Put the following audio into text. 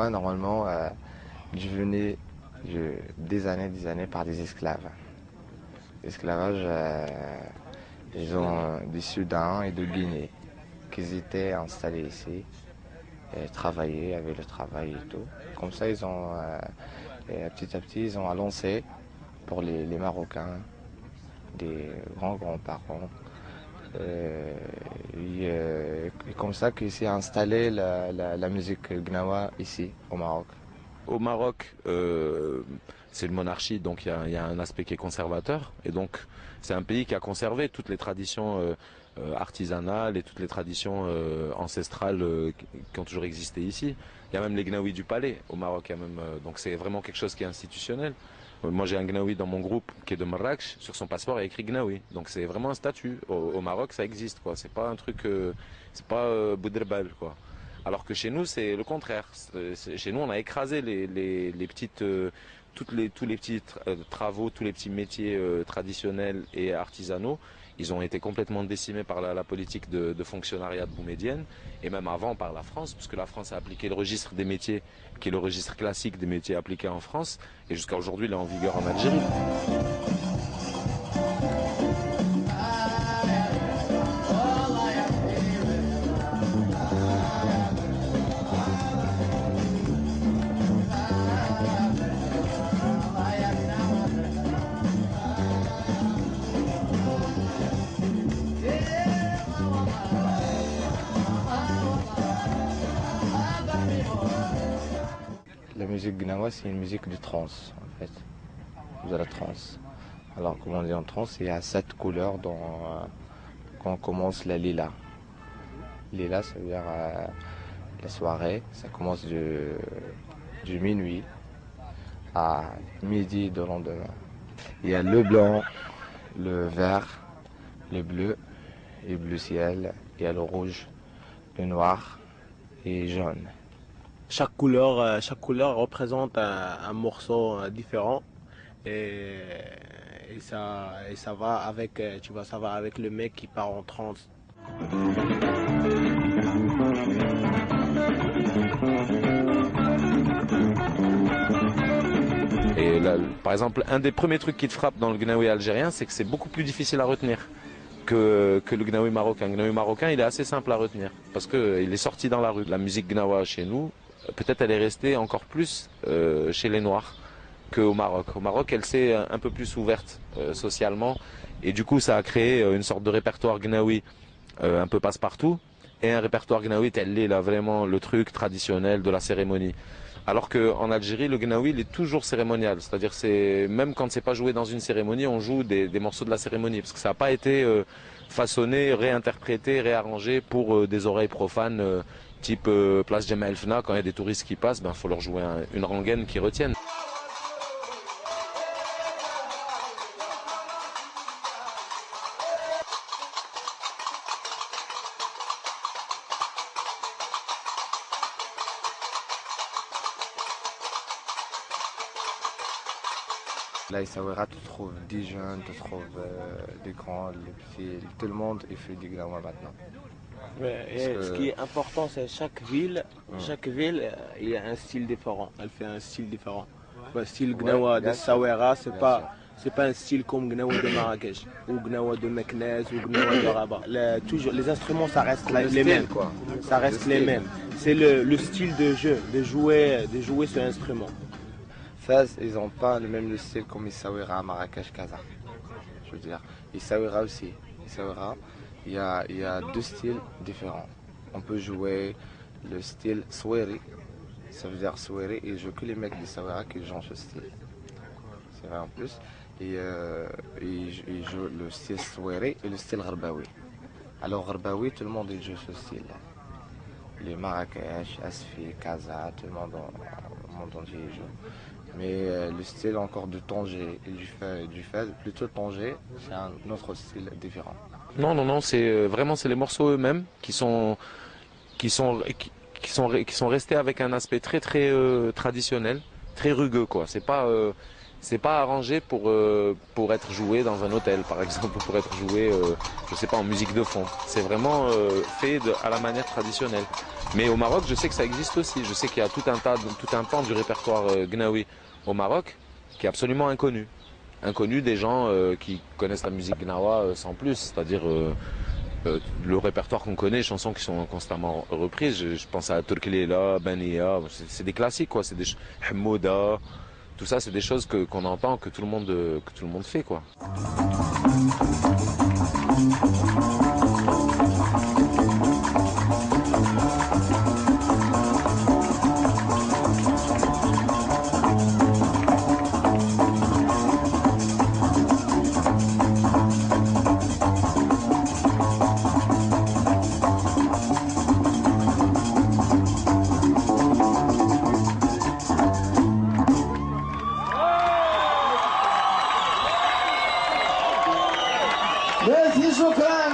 Marocains, normalement, devenaient des années par des esclaves. L'esclavage, ils ont des Soudan et de Guinée qui étaient installés ici et travaillaient avec le travail et tout. Comme ça, ils ont, petit à petit, ils ont lancé pour les Marocains des grands-parents. Et comme ça qu'il s'est installé la musique gnawa ici au Maroc. Au Maroc, c'est une monarchie, donc il y a un aspect qui est conservateur. Et donc, c'est un pays qui a conservé toutes les traditions artisanales et toutes les traditions ancestrales qui ont toujours existé ici. Il y a même les Gnaouis du palais au Maroc. Il y a même, donc c'est vraiment quelque chose qui est institutionnel. Moi, j'ai un Gnaoui dans mon groupe qui est de Marrakech. Sur son passeport, il y a écrit Gnaoui. Donc c'est vraiment un statut. Au Maroc, ça existe, quoi. C'est pas un truc, c'est pas Boudrbal, quoi. Alors que chez nous, c'est le contraire. Chez nous, on a écrasé les petites, tous les petits travaux, tous les petits métiers traditionnels et artisanaux. Ils ont été complètement décimés par la politique de fonctionnariat de Boumedienne, et même avant par la France, puisque la France a appliqué le registre des métiers, qui est le registre classique des métiers appliqués en France, et jusqu'à aujourd'hui, il est en vigueur en Algérie. La musique gnawa, c'est une musique de trance, en fait, de la trance. Alors, comme on dit en trance, il y a 7 couleurs quand on commence la lila. Lila, ça veut dire la soirée, ça commence du minuit à midi de lendemain. Il y a le blanc, le vert, le bleu, et bleu ciel, il y a le rouge, le noir et jaune. Chaque couleur représente un morceau différent et, ça va avec, tu vois, ça va avec le mec qui part en transe. Et là, par exemple, un des premiers trucs qui te frappe dans le gnawi algérien, c'est que c'est beaucoup plus difficile à retenir que le gnawi marocain. Le gnawi marocain, il est assez simple à retenir parce qu'il est sorti dans la rue. La musique gnawa chez nous, peut-être elle est restée encore plus chez les Noirs qu'au Maroc. Au Maroc, elle s'est un peu plus ouverte socialement et du coup, ça a créé une sorte de répertoire gnawi un peu passe-partout et un répertoire gnawi tel est là vraiment le truc traditionnel de la cérémonie. Alors qu'en Algérie, le gnawi, il est toujours cérémonial. C'est-à-dire, même quand c'est pas joué dans une cérémonie, on joue des morceaux de la cérémonie. Parce que ça n'a pas été façonné, réinterprété, réarrangé pour des oreilles profanes, type Place Jemaa El Fna. Quand il y a des touristes qui passent, ben, faut leur jouer une rengaine qui retienne. Là, Essaouira, tu trouves des jeunes, tu trouves des grands, les petits, tout le monde il fait du gnawa maintenant. Ce qui est important, c'est chaque ville, il y a un style différent. Elle fait un style différent. Le style gnawa de Essaouira, c'est pas un style comme gnawa de Marrakech ou gnawa de Meknès ou gnawa de Rabat. Toujours, les instruments, ça reste les mêmes. Quoi. Ça reste les mêmes. C'est le style de jeu, de jouer ce instrument. Fès, ils n'ont pas le même style comme Essaouira à Marrakech, Casa. Je veux dire, Essaouira aussi. Essaouira, il y a 2 styles différents. On peut jouer le style Soueri, ça veut dire Soueri, et je joue que les mecs d'Essaouira qui jouent ce style. C'est vrai en plus. Et ils jouent le style Soueri et le style Gharbaoui. Alors Gharbaoui, tout le monde il joue ce style. Les Marrakech, Asfi, Casa, tout le monde entier y joue. Mais le style encore de Tanger et du Fès, plutôt Tanger, c'est un autre style différent. Non, c'est vraiment c'est les morceaux eux-mêmes qui sont restés avec un aspect très très traditionnel, très rugueux quoi. c'est pas arrangé pour être joué dans un hôtel, par exemple, ou pour être joué, je sais pas, en musique de fond. C'est vraiment fait à la manière traditionnelle. Mais au Maroc, je sais que ça existe aussi. Je sais qu'il y a tout un pan du répertoire gnawi au Maroc qui est absolument inconnu. Inconnu des gens qui connaissent la musique gnawa sans plus, c'est-à-dire le répertoire qu'on connaît, chansons qui sont constamment reprises. Je pense à Turklela, Bania, c'est des classiques quoi, c'est des Hamouda. Tout ça, c'est des choses qu'on entend, que tout le monde fait, quoi. Merci, شكرا.